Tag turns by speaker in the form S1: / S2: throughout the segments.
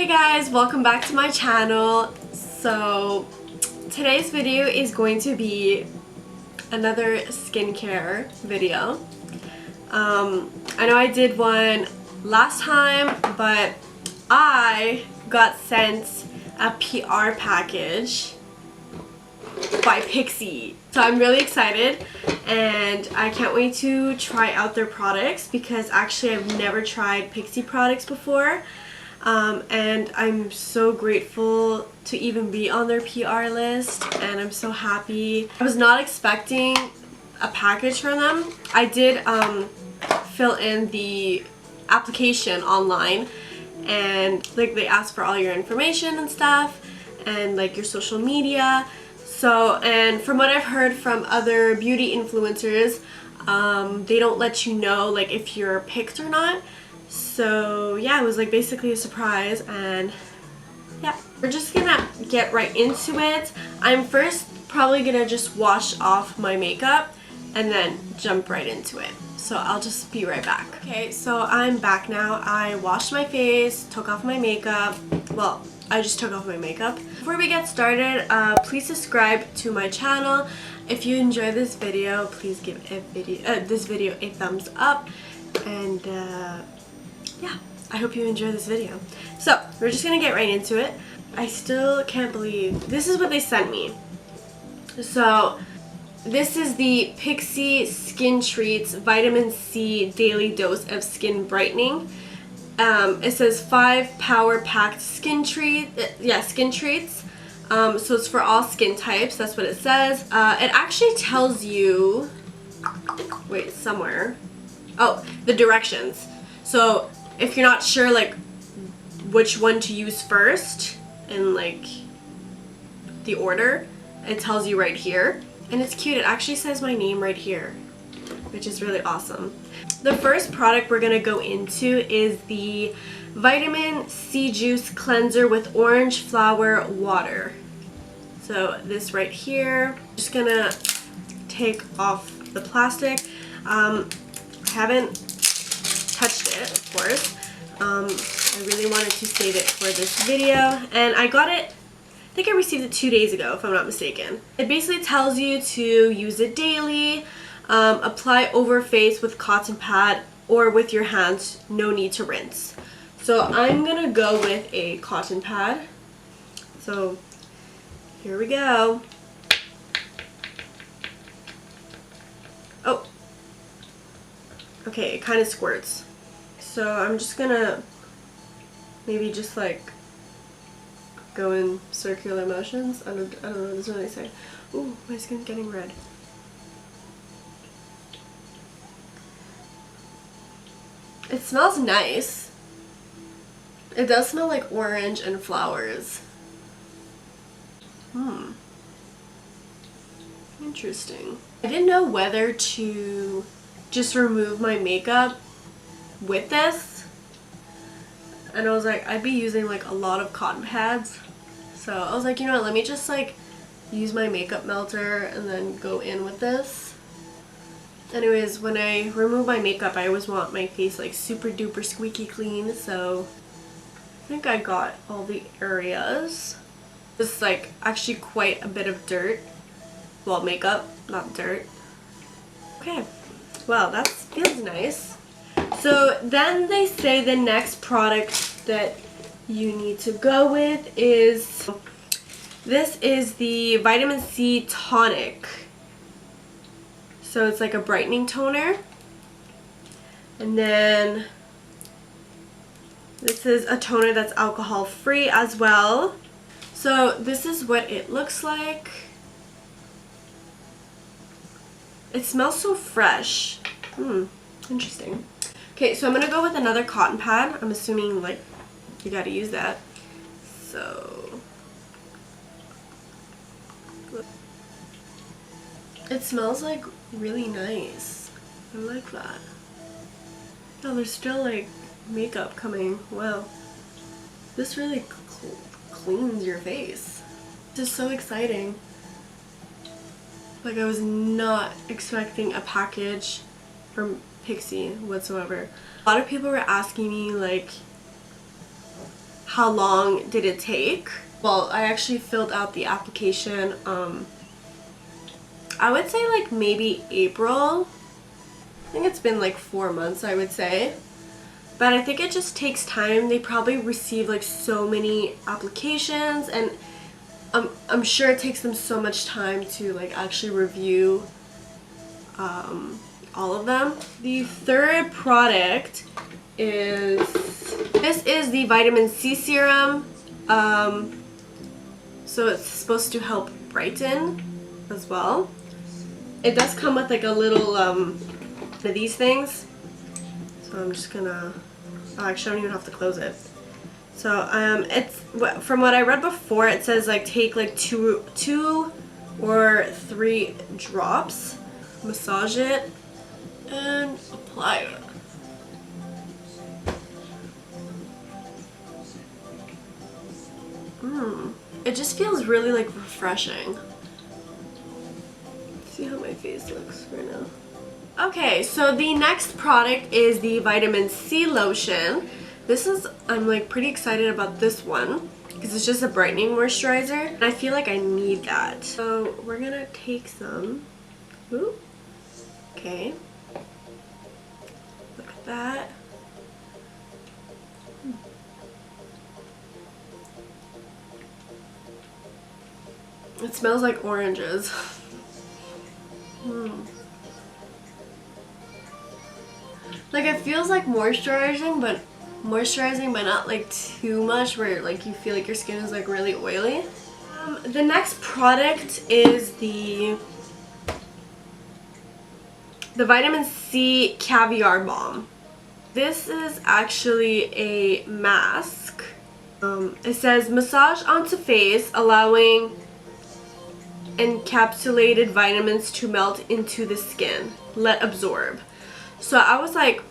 S1: Hey guys, welcome back to my channel. So today's video is going to be another skincare video. I know I did one last time, but I got sent a PR package by PIXI. So I'm really excited and I can't wait to try out their products because actually I've never tried PIXI products before. And I'm so grateful to even be on their PR list, and I'm so happy. I was not expecting a package from them. I did fill in the application online, and like they ask for all your information and stuff and like your social media. So, and from what I've heard from other beauty influencers, they don't let you know like if you're picked or not. So yeah, it was like basically a surprise, and yeah, we're just gonna get right into it. I'm first probably gonna just wash off my makeup and then jump right into it. So I'll just be right back. Okay, so I'm back now. I washed my face, took off my makeup. Well, I just took off my makeup. Before we get started, please subscribe to my channel. If you enjoy this video, please give this video a thumbs up, and yeah, I hope you enjoy this video. So we're just gonna get right into it. I still can't believe this is what they sent me. So this is the PIXI Skin Treats Vitamin C Daily Dose of Skin Brightening. It says 5 power-packed skin treats. So it's for all skin types. That's what it says. It actually tells you, wait, somewhere. Oh, the directions. So if you're not sure like which one to use first in like the order, it tells you right here. And it's cute. It actually says my name right here, which is really awesome. The first product we're gonna go into is the Vitamin C Juice Cleanser with Orange Flower Water. So this right here, just gonna take off the plastic. I haven't touched it, of course. I really wanted to save it for this video, and I got it, I think I received it 2 days ago if I'm not mistaken. It basically tells you to use it daily, apply over face with cotton pad or with your hands, no need to rinse. So I'm gonna go with a cotton pad. So here we go. Oh, okay, it kind of squirts. So I'm just gonna maybe just like go in circular motions. I don't know, it doesn't really say. Ooh, my skin's getting red. It smells nice. It does smell like orange and flowers. Interesting. I didn't know whether to just remove my makeup with this, and I was like, I'd be using like a lot of cotton pads, so I was like, you know what, let me just like use my makeup melter and then go in with this. Anyways, when I remove my makeup, I always want my face like super duper squeaky clean, so I think I got all the areas. This is like actually quite a bit of dirt, well, makeup, not dirt. Okay, well, that feels nice. So then they say the next product that you need to go with is, this is the Vitamin C Tonic. So it's like a brightening toner. And then this is a toner that's alcohol free as well. So this is what it looks like. It smells so fresh. Interesting. Okay, so I'm gonna go with another cotton pad. I'm assuming like you gotta use that. So it smells like really nice. I like that. Oh, there's still like makeup coming. Wow. This really cleans your face. This is so exciting. Like, I was not expecting a package from PIXI whatsoever. A lot of people were asking me like how long did it take. Well, I actually filled out the application, I would say like maybe April. I think it's been like 4 months, I would say. But I think it just takes time. They probably receive like so many applications, and I'm sure it takes them so much time to like actually review all of them. The third product is, this is the vitamin C serum. So it's supposed to help brighten as well. It does come with like a little of these things. So I'm just gonna, oh, actually I don't even have to close it. So it's, from what I read before, it says like take like two or 3 drops, massage it, and apply it. It just feels really like refreshing. See how my face looks right now. Okay, so the next product is the vitamin C lotion. This is, I'm like pretty excited about this one because it's just a brightening moisturizer and I feel like I need that. So we're gonna take some. Ooh. Okay. Look at that. It smells like oranges. Like it feels like moisturizing, but not like too much where like you feel like your skin is like really oily. The next product is the vitamin C caviar balm. This is actually a mask. It says massage onto face, allowing encapsulated vitamins to melt into the skin. Let absorb. So I was like,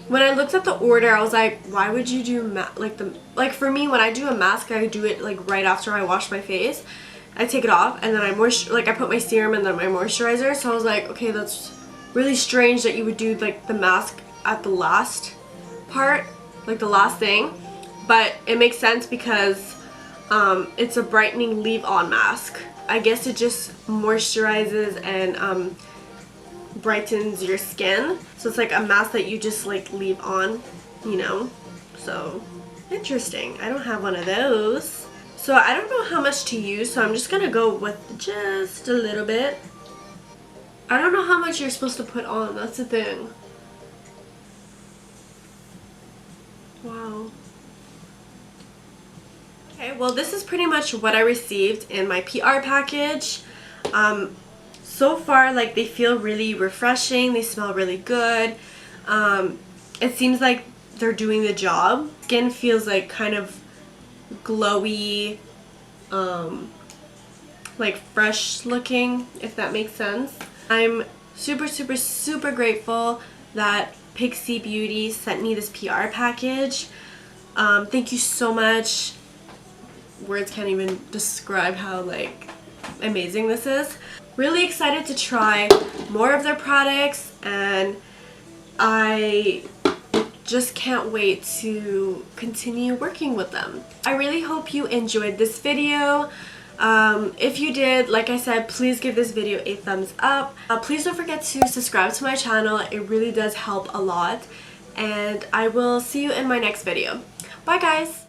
S1: when I looked at the order, I was like, why would you do like for me, when I do a mask, I do it like right after I wash my face. I take it off and then I put my serum and then my moisturizer. So I was like, okay, that's really strange that you would do like the mask at the last part, like the last thing. But it makes sense because it's a brightening leave-on mask. I guess it just moisturizes and brightens your skin. So it's like a mask that you just like leave on, you know. So interesting. I don't have one of those. So I don't know how much to use, so I'm just gonna go with just a little bit. I don't know how much you're supposed to put on, that's the thing. Wow. Okay, well this is pretty much what I received in my PR package. So far, like, they feel really refreshing, they smell really good. It seems like they're doing the job. Skin feels like kind of glowy, like fresh looking, if that makes sense. I'm super grateful that PIXI Beauty sent me this PR package. Thank you so much. Words can't even describe how like amazing this is. Really excited to try more of their products, and I just can't wait to continue working with them. I really hope you enjoyed this video. If you did, like I said, please give this video a thumbs up. Please don't forget to subscribe to my channel. It really does help a lot. And I will see you in my next video. Bye guys!